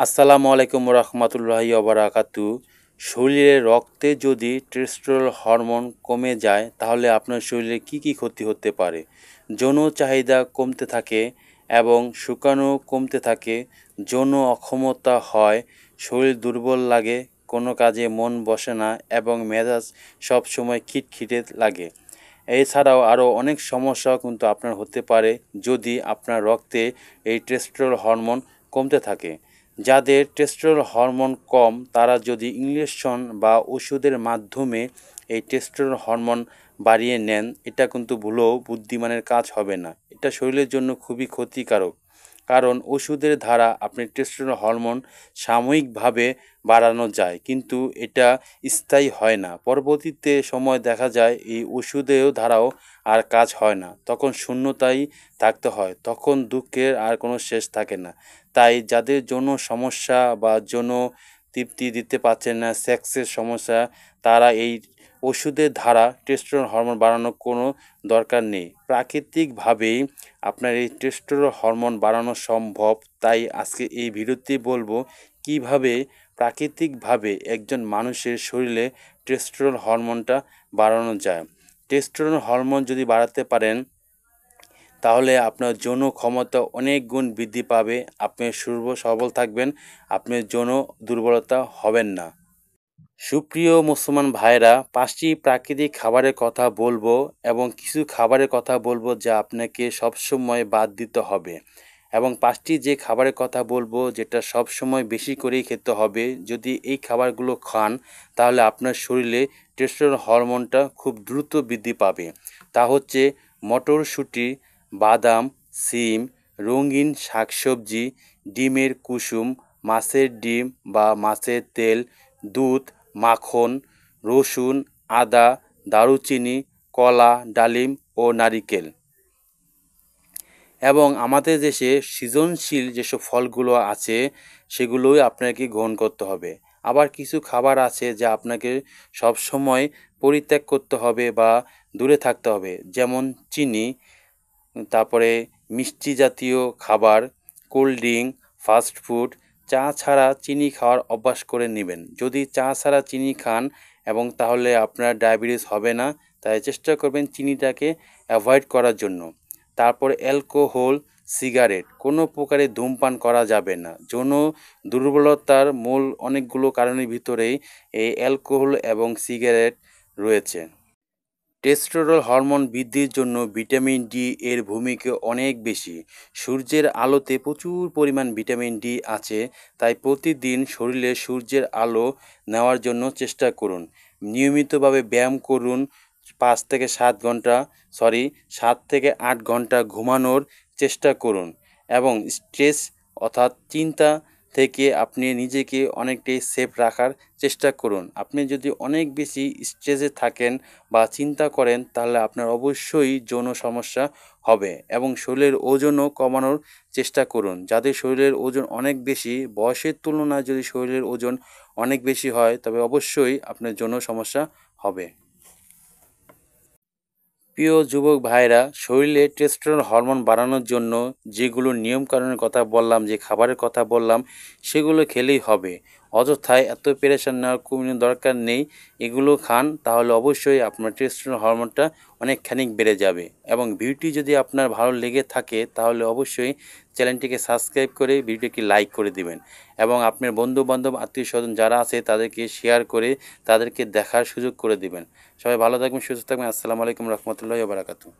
আসসালামু আলাইকুম রহমতুল্লাহি ওবারাকাতু। শরীরে রক্তে যদি টেস্টোস্টেরন হরমোন কমে যায় তাহলে আপনার শরীরে কি ক্ষতি হতে পারে? যৌন চাহিদা কমতে থাকে এবং শুকানো কমতে থাকে, যৌন অক্ষমতা হয়, শরীর দুর্বল লাগে, কোনো কাজে মন বসে না এবং মেজাজ সবসময় খিটখিটে লাগে। এছাড়াও আরও অনেক সমস্যাও কিন্তু আপনার হতে পারে যদি আপনার রক্তে এই টেস্টোস্টেরন হরমোন কমতে থাকে। যাদের টেস্টোস্টেরন হরমোন কম তারা যদি ইনজেকশন বা ওষুধের মাধ্যমে এই টেস্টোস্টেরন হরমোন বাড়িয়ে নেন, এটা কিন্তু ভুলেও বুদ্ধিমানের কাজ হবে না। এটা শরীরের জন্য খুবই ক্ষতিকারক। কারণ ওষুধের দ্বারা আপনি টেস্টোস্টেরন হরমোন সাময়িকভাবে বাড়ানো যায়, কিন্তু এটা স্থায়ী হয় না। পরবর্তীতে সময় দেখা যায় এই ওষুধেও দ্বারাও আর কাজ হয় না। তখন শূন্যতায় থাকতে হয়। তখন দুঃখের আর কোনো শেষ থাকে না। তাই যাদের যৌন সমস্যা বা যৌন তৃপ্তি দিতে পারছেন না, সেক্সের সমস্যা, তারা এই ওষুধের দ্বারা টেস্টোস্টেরন হরমোন বাড়ানোর কোনো দরকার নেই। প্রাকৃতিকভাবেই আপনার এই টেস্টোস্টেরন হরমোন বাড়ানো সম্ভব। তাই আজকে এই ভিডিওতে বলবো কিভাবে প্রাকৃতিকভাবে একজন মানুষের শরীরে টেস্টোস্টেরন হরমোনটা বাড়ানো যায়। টেস্টোস্টেরন হরমোন যদি বাড়াতে পারেন তাহলে আপনার যৌন ক্ষমতা অনেক গুণ বৃদ্ধি পাবে। আপনি সবল থাকবেন, আপনি যৌন দুর্বলতা হবেন না। সুপ্রিয় মুসলমান ভাইরা, ৫টি প্রাকৃতিক খাবারের কথা বলবো এবং কিছু খাবারের কথা বলবো যা আপনাকে সবসময় বাদ দিতে হবে। এবং ৫টি যে খাবারের কথা বলবো যেটা সবসময় বেশি করেই খেতে হবে। যদি এই খাবারগুলো খান তাহলে আপনার শরীরে টেস্টোস্টেরন হরমোনটা খুব দ্রুত বৃদ্ধি পাবে। তা হচ্ছে মটরশুঁটি, বাদাম, শিম, রঙিন শাকসবজি, ডিমের কুসুম, মাছের ডিম বা মাছের তেল, দুধ, মাখন, রসুন, আদা, দারুচিনি, কলা, ডালিম ও নারিকেল। এবং আমাদের দেশে সৃজনশীল যেসব ফলগুলো আছে সেগুলোই আপনাকে গ্রহণ করতে হবে। আবার কিছু খাবার আছে যা আপনাকে সবসময় পরিত্যাগ করতে হবে বা দূরে থাকতে হবে, যেমন চিনি, তারপরে মিষ্টি জাতীয় খাবার, কোল্ড ড্রিঙ্ক, ফাস্ট ফুড। চা ছাড়া চিনি খাওয়ার অভ্যাস করে নেবেন। যদি চা ছাড়া চিনি খান এবং তাহলে আপনার ডায়াবেটিস হবে না, তাই চেষ্টা করবেন চিনিটাকে অ্যাভয়েড করার জন্য। তারপর অ্যালকোহল, সিগারেট কোনো প্রকারে ধূমপান করা যাবে না। যৌন দুর্বলতার মূল অনেকগুলো কারণের ভিতরেই এই অ্যালকোহল এবং সিগারেট রয়েছে। টেস্টোস্টেরন হরমোন বৃদ্ধির জন্য ভিটামিন ডি এর ভূমিকা অনেক বেশি। সূর্যের আলোতে প্রচুর পরিমাণ ভিটামিন ডি আছে। তাই প্রতিদিন শরীরে সূর্যের আলো নেওয়ার জন্য চেষ্টা করুন। নিয়মিতভাবে ব্যায়াম করুন। ৭ থেকে ৮ ঘন্টা ঘুমানোর চেষ্টা করুন এবং স্ট্রেস অর্থাৎ চিন্তা থেকে আপনি নিজেকে অনেকটাই সেফ রাখার চেষ্টা করুন। আপনি যদি অনেক বেশি স্ট্রেসে থাকেন বা চিন্তা করেন তাহলে আপনার অবশ্যই যৌন সমস্যা হবে এবং শরীরের ওজনও কমানোর চেষ্টা করুন। যাদের শরীরের ওজন অনেক বেশি, বয়সের তুলনায় যদি শরীরের ওজন অনেক বেশি হয় তবে অবশ্যই আপনার যৌন সমস্যা হবে। প্রিয় যুবক ভাইরা, শরীরে টেস্টোস্টেরন হরমোন বাড়ানোর জন্য যেগুলো নিয়মকানুনের কথা বললাম, যে খাবারের কথা বললাম, সেগুলো খেলেই হবে। অযথায় এত প্রেশার নেওয়ার কোনো দরকার নেই। এগুলো খান তাহলে অবশ্যই আপনার টেস্টোস্টেরন হরমোনটা অনেকখানি বেড়ে যাবে। এবং ভিডিওটি যদি আপনার ভালো লেগে থাকে তাহলে অবশ্যই চ্যানেলটিকে সাবস্ক্রাইব করে ভিডিওটি লাইক করে দিবেন এবং আপনার বন্ধুবান্ধব, আত্মীয়স্বজন যারা আছে তাদেরকে শেয়ার করে তাদেরকে দেখার সুযোগ করে দিবেন। সবাই ভালো থাকবেন, সুস্থ থাকবেন। আসসালামু আলাইকুম রহমতুল্লাহি ওয়া বারাকাতুহু।